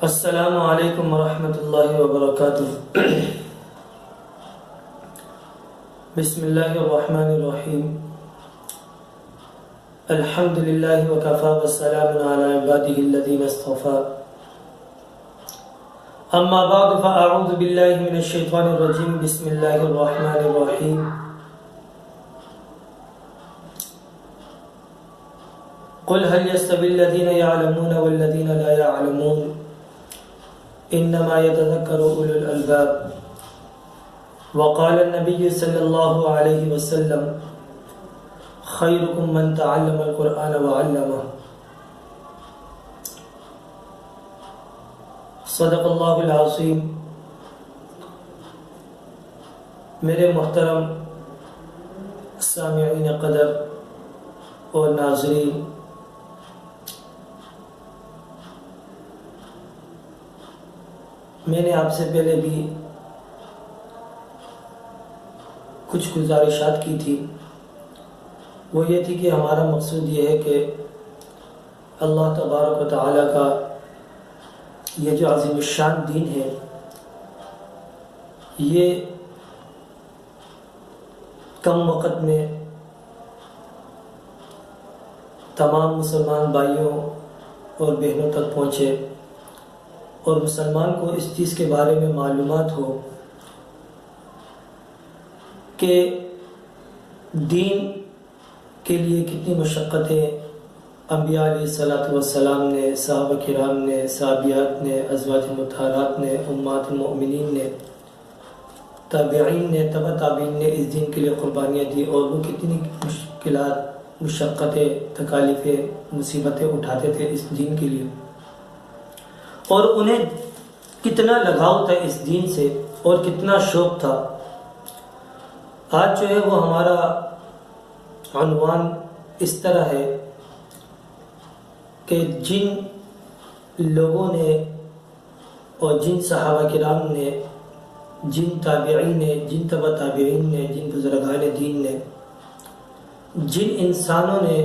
السلام علیکم ورحمۃ اللہ وبرکاتہ۔ بسم اللہ الرحمن الرحیم۔ الحمد للہ وکفی والسلام علی عبادہ الذین اصطفی۔ اما بعد فاعوذ باللہ من الشیطان الرجیم۔ بسم اللہ الرحمن الرحیم۔ قل هل يستوي الذين يعلمون والذين لا يعلمون انما يتذكر اولو الالباب۔ وقال النبي صلى الله عليه وسلم خيركم من تعلم القرآن وعلمه۔ صدق اللہ العظیم۔ میرے محترم سامعین قدر اور ناظرین، میں نے آپ سے پہلے بھی کچھ گزارشات کی تھی۔ وہ یہ تھی کہ ہمارا مقصود یہ ہے کہ اللہ تبارک و تعالیٰ کا یہ جو عظیم الشان دین ہے، یہ کم وقت میں تمام مسلمان بھائیوں اور بہنوں تک پہنچے اور مسلمان کو اس چیز کے بارے میں معلومات ہو کہ دین کے لیے کتنی مشقتیں انبیاء علیہ الصلوۃ والسلام نے، صحابہ کرام نے، صحابیات نے، ازواج مطہرات نے، امہات المؤمنین نے، تابعین نے، تبع تابعین نے اس دین کے لیے قربانیاں دی، اور وہ کتنی مشکلات، مشقتیں، تکالیفیں، مصیبتیں اٹھاتے تھے اس دین کے لیے، اور انہیں کتنا لگاؤ تھا اس دین سے اور کتنا شوق تھا۔ آج جو ہے وہ ہمارا عنوان اس طرح ہے کہ جن لوگوں نے اور جن صحابہ کرام نے، جن تابعین نے، جن تبع تابعین نے، جن بزرگان دین نے، جن انسانوں نے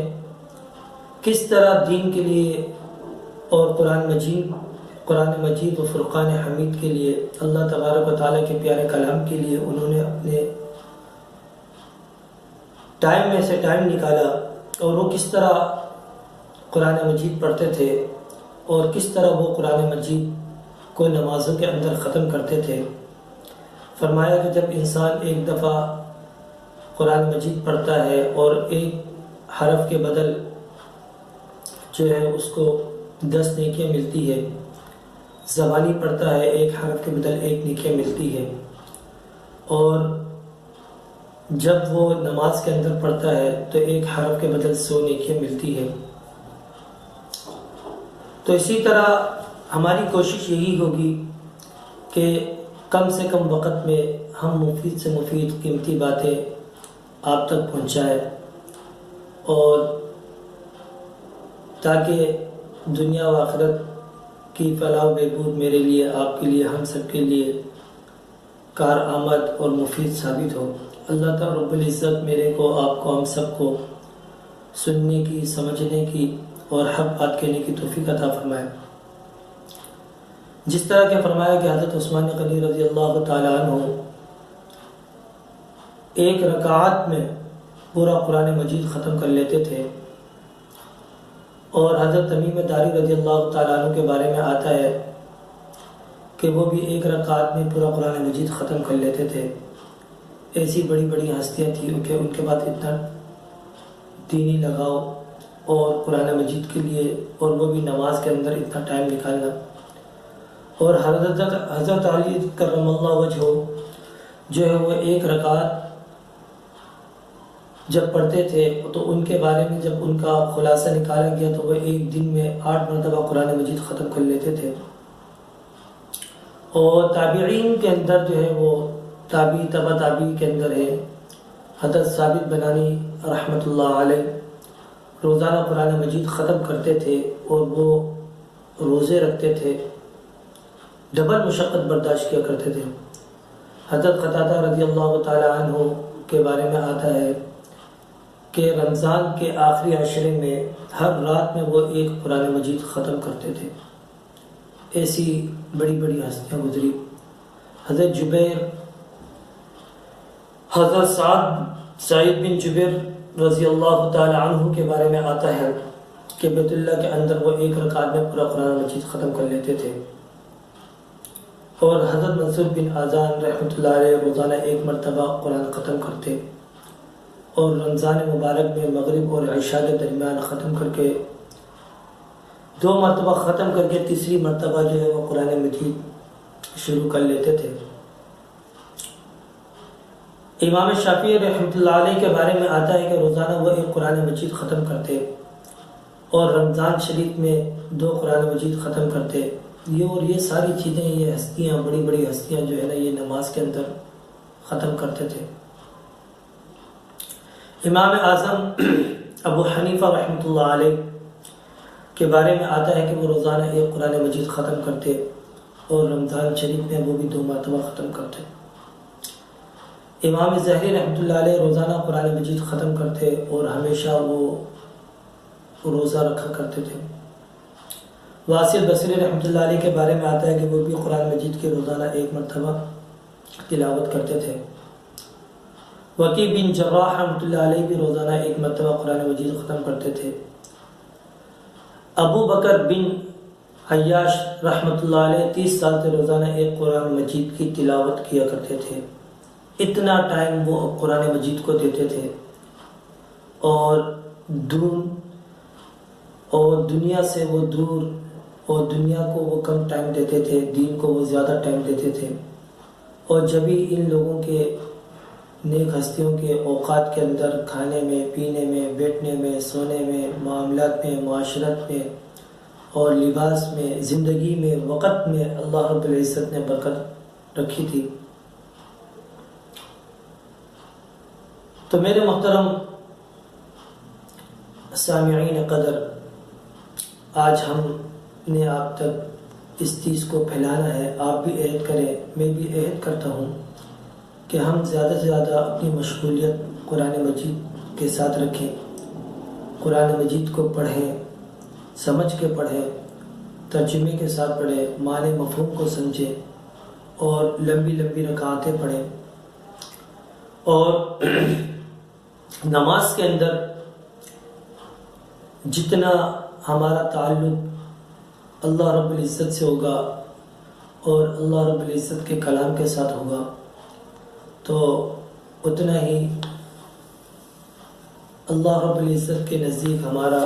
کس طرح دین کے لیے اور قرآن مجید و فرقان حمید کے لیے، اللہ تبارک و تعالیٰ کے پیارے کلام کے لیے انہوں نے اپنے ٹائم میں سے ٹائم نکالا، اور وہ کس طرح قرآن مجید پڑھتے تھے اور کس طرح وہ قرآن مجید کو نمازوں کے اندر ختم کرتے تھے۔ فرمایا کہ جب انسان ایک دفعہ قرآن مجید پڑھتا ہے اور ایک حرف کے بدل جو ہے اس کو 10 نیکیاں ملتی ہے، زبانی پڑھتا ہے ایک حرف کے بدل 1 نیکیاں ملتی ہے، اور جب وہ نماز کے اندر پڑھتا ہے تو ایک حرف کے بدل 100 نیکیاں ملتی ہے۔ تو اسی طرح ہماری کوشش یہی ہوگی کہ کم سے کم وقت میں ہم مفید سے مفید قیمتی باتیں آپ تک پہنچائیں، اور تاکہ دنیا و آخرت کی فلاح و بہبود میرے لیے، آپ کے لیے، ہم سب کے لیے کارآمد اور مفید ثابت ہو۔ اللہ تعالیٰ رب العزت میرے کو، آپ کو، ہم سب کو سننے کی، سمجھنے کی اور حق بات کہنے کی توفیق عطا فرمائے۔ جس طرح کہ فرمایا کہ حضرت عثمان غنی رضی اللہ تعالیٰ عنہ ایک رکعت میں پورا قرآن مجید ختم کر لیتے تھے، اور حضرت تمیم داری رضی اللہ تعالیٰ عنہ کے بارے میں آتا ہے کہ وہ بھی ایک رکعت میں پورا قرآن مجید ختم کر لیتے تھے۔ ایسی بڑی بڑی ہستیاں تھیں کہ ان کے بعد اتنا دینی لگاؤ اور قرآن مجید کے لیے، اور وہ بھی نماز کے اندر اتنا ٹائم نکالنا، اور حضرت علی کرم اللہ وجہہ جو ہے وہ ایک رکعت جب پڑھتے تھے تو ان کے بارے میں جب ان کا خلاصہ نکالا گیا تو وہ ایک دن میں 8 مرتبہ قرآن مجید ختم کر لیتے تھے۔ اور تابعین کے اندر جو ہے وہ تبع تابعی کے اندر ہے حضرت ثابت بنانی رحمۃ اللہ علیہ، روزانہ قرآن مجید ختم کرتے تھے اور وہ روزے رکھتے تھے، ڈبل مشقت برداشت کیا کرتے تھے۔ حضرت قتادہ رضی اللہ تعالی عنہ کے بارے میں آتا ہے کہ رمضان کے آخری عشرے میں ہر رات میں وہ ایک قرآن مجید ختم کرتے تھے، ایسی بڑی بڑی ہستیاں گزری. حضرت جبیر، حضرت سعید بن جبیر رضی اللہ تعالی عنہ کے بارے میں آتا ہے کہ بیت اللہ کے اندر وہ ایک رکعت میں پورا قرآن مجید ختم کر لیتے تھے. اور حضرت منصور بن آذان رحمۃ اللہ علیہ روزانہ ایک مرتبہ قرآن ختم کرتے اور رمضان مبارک میں مغرب اور عشاء کے درمیان ختم کر کے 2 مرتبہ ختم کر کے تیسری مرتبہ جو ہے وہ قرآن مجید شروع کر لیتے تھے. امام شافعی رحمۃ اللہ علیہ کے بارے میں آتا ہے کہ روزانہ وہ ایک قرآن مجید ختم کرتے اور رمضان شریف میں 2 قرآن مجید ختم کرتے. یہ ساری چیزیں، یہ ہستیاں، بڑی بڑی ہستیاں جو ہے نا، یہ نماز کے اندر ختم کرتے تھے. امام اعظم ابو حنیفہ رحمۃ اللہ علیہ کے بارے میں آتا ہے کہ وہ روزانہ ایک قرآن مجید ختم کرتے اور رمضان شریف میں وہ بھی 2 مرتبہ ختم کرتے. امام ظاہری رحمۃ اللہ علیہ روزانہ قرآن مجید ختم کرتے اور ہمیشہ وہ روزہ رکھا کرتے تھے. واصل بصری رحمۃ اللہ علیہ کے بارے میں آتا ہے کہ وہ بھی قرآن مجید کے روزانہ 1 مرتبہ تلاوت کرتے تھے. وکیع بن جراح رحمۃ اللہ علیہ بھی روزانہ 1 مرتبہ قرآن مجید ختم کرتے تھے. ابو بکر بن عیاش رحمۃ اللہ علیہ 30 سال سے روزانہ 1 قرآن مجید کی تلاوت کیا کرتے تھے. اتنا ٹائم وہ قرآن مجید کو دیتے تھے اور دنیا سے وہ دور، اور دنیا کو وہ کم ٹائم دیتے تھے، دین کو وہ زیادہ ٹائم دیتے تھے. اور جب ہی ان لوگوں کے، نیک ہستیوں کے اوقات کے اندر کھانے میں، پینے میں، بیٹھنے میں، سونے میں، معاملات میں، معاشرت میں اور لباس میں، زندگی میں، وقت میں اللہ رب العزت نے برکت رکھی تھی. تو میرے محترم سامعین قدر، آج ہم نے آپ تک اس چیز کو پھیلانا ہے. آپ بھی عہد کریں، میں بھی عہد کرتا ہوں کہ ہم زیادہ سے زیادہ اپنی مشغولیت قرآن مجید کے ساتھ رکھیں. قرآن مجید کو پڑھیں، سمجھ کے پڑھیں، ترجمے کے ساتھ پڑھیں، معنی مفہوم کو سمجھیں اور لمبی لمبی رکعتیں پڑھیں. اور نماز کے اندر جتنا ہمارا تعلق اللہ رب العزت سے ہوگا اور اللہ رب العزت کے کلام کے ساتھ ہوگا تو اتنا ہی اللہ رب العزت کے نزدیک ہمارا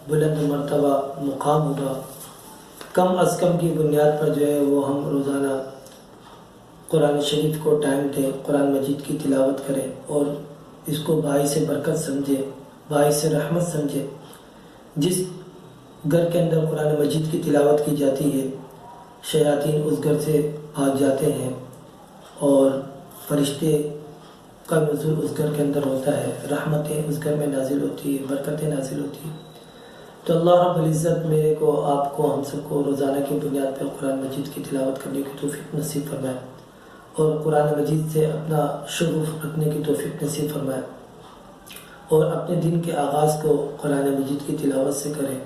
بلند مرتبہ مقام ہوگا. کم از کم کی بنیاد پر جو ہے وہ ہم روزانہ قرآن شریف کو ٹائم دیں، قرآن مجید کی تلاوت کریں اور اس کو باعث برکت سمجھیں، باعث رحمت سمجھیں. جس گھر کے اندر قرآن مجید کی تلاوت کی جاتی ہے، شیاطین اس گھر سے بھاگ جاتے ہیں اور فرشتے کا نزول اس گھر کے اندر ہوتا ہے، رحمتیں اس گھر میں نازل ہوتی ہے، برکتیں نازل ہوتی ہیں. تو اللہ رب العزت میرے کو، آپ کو، ہم سب کو روزانہ کی بنیاد پر قرآن مجید کی تلاوت کرنے کی توفیق نصیب فرمائے اور قرآن مجید سے اپنا شغف رکھنے کی توفیق نصیب فرمائے اور اپنے دن کے آغاز کو قرآن مجید کی تلاوت سے کریں،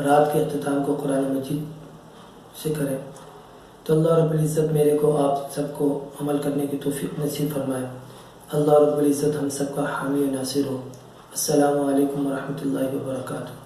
رات کے اختتام کو قرآن مجید سے کریں. تو اللہ رب العزت میرے کو، آپ سب کو عمل کرنے کی توفیق نصیب فرمائے. اللہ رب العزت ہم سب کا حامی و ناصر ہو. السلام علیکم ورحمۃ اللہ وبرکاتہ.